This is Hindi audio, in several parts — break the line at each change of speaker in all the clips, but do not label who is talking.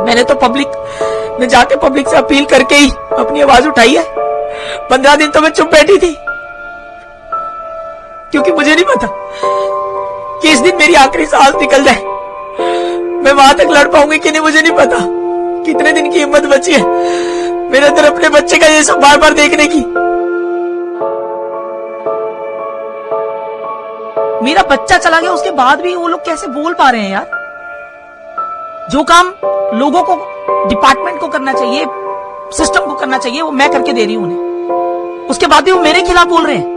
मैंने तो पब्लिक में जाके पब्लिक से अपील करके ही अपनी आवाज उठाई है। 15 दिन तो मैं चुप बैठी थी, क्योंकि मुझे नहीं पता कि इस दिन मेरी आखिरी सांस निकल जाए, मैं वहां तक लड़ पाऊंगी कि नहीं। मुझे नहीं पता कितने दिन की हिम्मत बची है मेरे अंदर अपने बच्चे का ये सब बार बार देखने की। मेरा बच्चा चला गया, उसके बाद भी वो लोग कैसे बोल पा रहे हैं यार। जो काम लोगों को, डिपार्टमेंट को करना चाहिए, सिस्टम को करना चाहिए, वो मैं करके दे रही हूं उन्हें, उसके बाद भी वो मेरे खिलाफ बोल रहे हैं।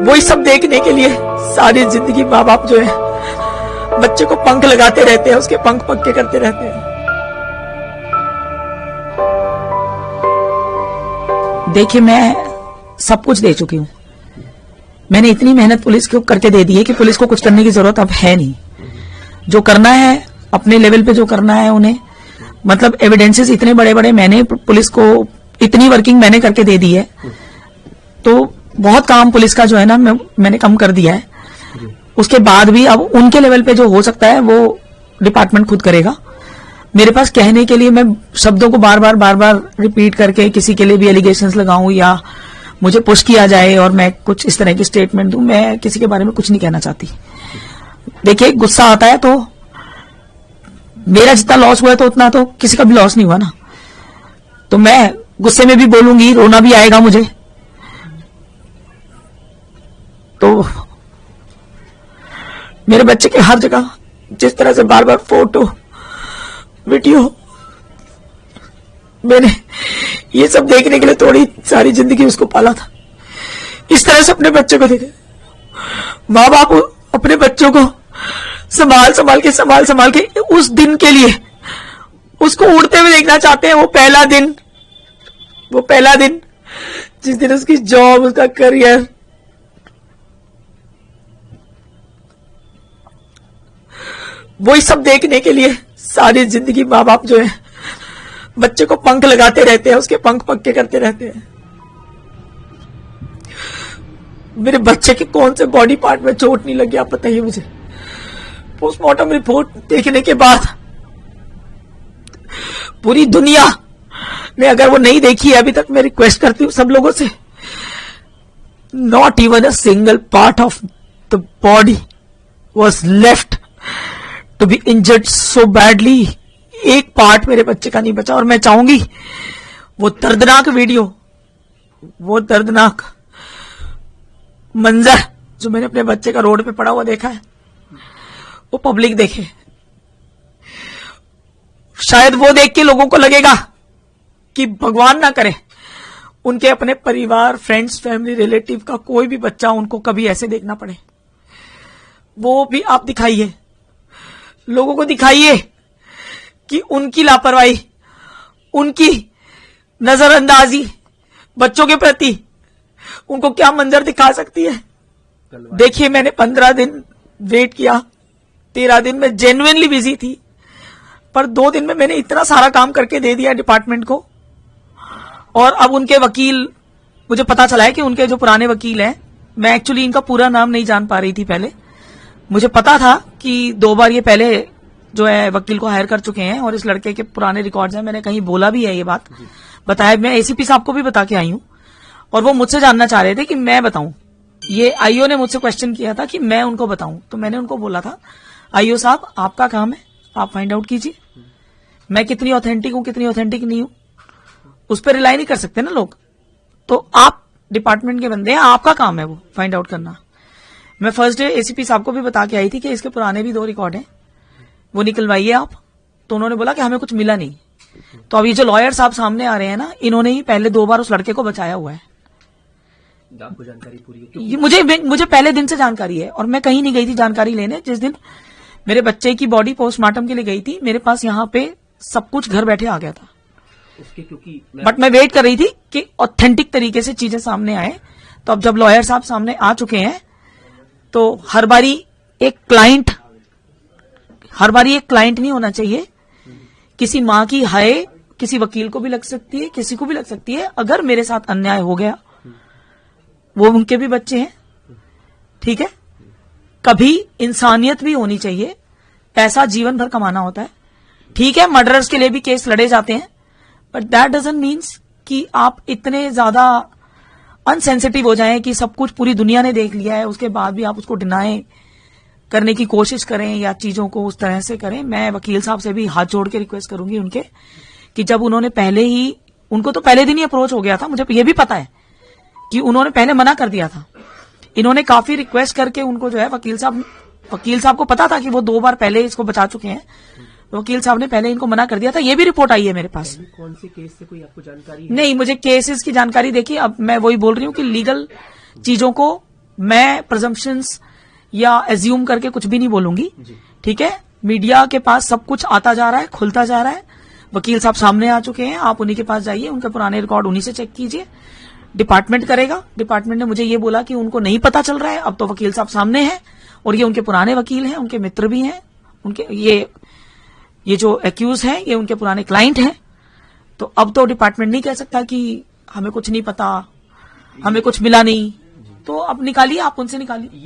वही सब देखने के लिए सारी जिंदगी माँ बाप जो है बच्चे को पंख लगाते रहते हैं, उसके पंख पक्के करते रहते हैं। देखिए, मैं सब कुछ दे चुकी हूं। मैंने इतनी मेहनत पुलिस को करके दे दी है कि पुलिस को कुछ करने की जरूरत अब है नहीं। जो करना है अपने लेवल पे, जो करना है उन्हें, मतलब एविडेंसेस इतने बड़े बड़े मैंने पुलिस को, इतनी वर्किंग मैंने करके दे दी है, तो बहुत काम पुलिस का जो है ना मैंने कम कर दिया है। उसके बाद भी अब उनके लेवल पे जो हो सकता है वो डिपार्टमेंट खुद करेगा। मेरे पास कहने के लिए मैं शब्दों को बार बार रिपीट करके किसी के लिए भी एलिगेशंस लगाऊं या मुझे पुश किया जाए और मैं कुछ इस तरह की स्टेटमेंट दूं, मैं किसी के बारे में कुछ नहीं कहना चाहती। देखिए, गुस्सा आता है तो मेरा जितना लॉस हुआ है तो उतना तो किसी का भी लॉस नहीं हुआ ना। तो मैं गुस्से में भी बोलूंगी, रोना भी आएगा मुझे। तो मेरे बच्चे के हर जगह जिस तरह से बार बार फोटो, वीडियो, मैंने ये सब देखने के लिए थोड़ी सारी जिंदगी उसको पाला था। इस तरह से अपने बच्चे को देखे। माँ बाप अपने बच्चों को संभाल के उस दिन के लिए उसको उड़ते हुए देखना चाहते हैं। वो पहला दिन जिस दिन उसकी जॉब, उसका करियर, वही सब देखने के लिए सारी जिंदगी माँ बाप जो है बच्चे को पंख लगाते रहते हैं, उसके पंख पक्के करते रहते हैं। मेरे बच्चे के कौन से बॉडी पार्ट में चोट नहीं लगी, आप बताइए मुझे। पोस्टमार्टम रिपोर्ट देखने के बाद पूरी दुनिया ने अगर वो नहीं देखी है अभी तक, मैं रिक्वेस्ट करती हूँ सब लोगों से, not even a single part of the body was left to be injured so badly. एक पार्ट मेरे बच्चे का नहीं बचा। और मैं चाहूंगी वो दर्दनाक वीडियो, वो दर्दनाक मंजर जो मैंने अपने बच्चे का रोड पे पड़ा हुआ देखा है, वो पब्लिक देखे। शायद वो देख के लोगों को लगेगा कि भगवान ना करे उनके अपने परिवार, फ्रेंड्स, फैमिली, रिलेटिव का कोई भी बच्चा उनको कभी ऐसे देखना पड़े। वो भी आप दिखाइए, लोगों को दिखाइए कि उनकी लापरवाही, उनकी नजरअंदाजी बच्चों के प्रति उनको क्या मंजर दिखा सकती है। देखिए, मैंने 15 दिन वेट किया, 13 दिन में जेन्युइनली बिजी थी, पर 2 दिन में मैंने इतना सारा काम करके दे दिया डिपार्टमेंट को। और अब उनके वकील, मुझे पता चला है कि उनके जो पुराने वकील हैं, मैं एक्चुअली इनका पूरा नाम नहीं जान पा रही थी पहले। मुझे पता था कि 2 बार ये पहले जो है वकील को हायर कर चुके हैं और इस लड़के के पुराने रिकॉर्ड्स हैं। मैंने कहीं बोला भी है ये बात, बताया, मैं एसीपी साहब को भी बता के आई हूं। और वो मुझसे जानना चाह रहे थे कि मैं बताऊं। ये आईओ ने मुझसे क्वेश्चन किया था कि मैं उनको बताऊं, तो मैंने उनको बोला था, आईओ साहब आपका काम है, आप फाइंड आउट कीजिए मैं कितनी ऑथेंटिक हूं, कितनी ऑथेंटिक नहीं हूं। उस पर रिलाई नहीं कर सकते ना लोग। तो आप डिपार्टमेंट के बंदे हैं, आपका काम है वो फाइंड आउट करना। मैं फर्स्ट डे एसीपी साहब को भी बता के आई थी कि इसके पुराने भी 2 रिकॉर्ड हैं, वो निकलवाइए आप। तो उन्होंने बोला कि हमें कुछ मिला नहीं। तो अब ये जो लॉयर साहब सामने आ रहे हैं ना, इन्होंने ही पहले 2 बार उस लड़के को बचाया हुआ है।
आपको जानकारी पूरी है?
मुझे पहले दिन से जानकारी है और मैं कहीं नहीं गई थी जानकारी लेने। जिस दिन मेरे बच्चे की बॉडी पोस्टमार्टम के लिए गई थी, मेरे पास यहाँ पे सब कुछ घर बैठे आ गया था
उसके, क्योंकि
बट मैं वेट कर रही थी कि ऑथेंटिक तरीके से चीजें सामने आए। तो अब जब लॉयर साहब सामने आ चुके हैं, तो हर बारी एक क्लाइंट नहीं होना चाहिए। किसी माँ की हाय किसी वकील को भी लग सकती है, किसी को भी लग सकती है। अगर मेरे साथ अन्याय हो गया, वो उनके भी बच्चे हैं, ठीक है, कभी इंसानियत भी होनी चाहिए। पैसा जीवन भर कमाना होता है, ठीक है, मर्डरर्स के लिए भी केस लड़े जाते हैं, बट दैट डजंट मीन्स कि आप इतने ज्यादा अनसेंसिटिव हो जाएं कि सब कुछ पूरी दुनिया ने देख लिया है, उसके बाद भी आप उसको डिनाई करने की कोशिश करें या चीजों को उस तरह से करें। मैं वकील साहब से भी हाथ जोड़ के रिक्वेस्ट करूंगी उनके कि जब उन्होंने पहले ही, उनको तो पहले दिन ही अप्रोच हो गया था, मुझे ये भी पता है कि उन्होंने पहले मना कर दिया था। इन्होंने काफी रिक्वेस्ट करके उनको जो है वकील साहब को पता था कि वो 2 बार पहले इसको बचा चुके हैं, तो वकील साहब ने पहले इनको मना कर दिया था। ये भी रिपोर्ट आई है मेरे पास।
कौन से केस से कोई आपको जानकारी है?
नहीं, मुझे केसेस की जानकारी देखिए, अब मैं वही बोल रही हूँ कि लीगल चीजों को मैं प्रजम्पशंस या एज्यूम करके कुछ भी नहीं बोलूंगी, ठीक है। मीडिया के पास सब कुछ आता जा रहा है, खुलता जा रहा है, वकील साहब सामने आ चुके हैं, आप उन्हीं के पास जाइए, उनके पुराने रिकॉर्ड उन्हीं से चेक कीजिए। डिपार्टमेंट करेगा, डिपार्टमेंट ने मुझे ये बोला कि उनको नहीं पता चल रहा है, अब तो वकील साहब सामने हैं और ये उनके पुराने वकील हैं, उनके मित्र भी हैं, उनके ये जो एक्यूज हैं ये उनके पुराने क्लाइंट हैं। तो अब तो डिपार्टमेंट नहीं कह सकता कि हमें कुछ नहीं पता, हमें कुछ मिला नहीं, तो अब निकालिए, आप उनसे निकालिए।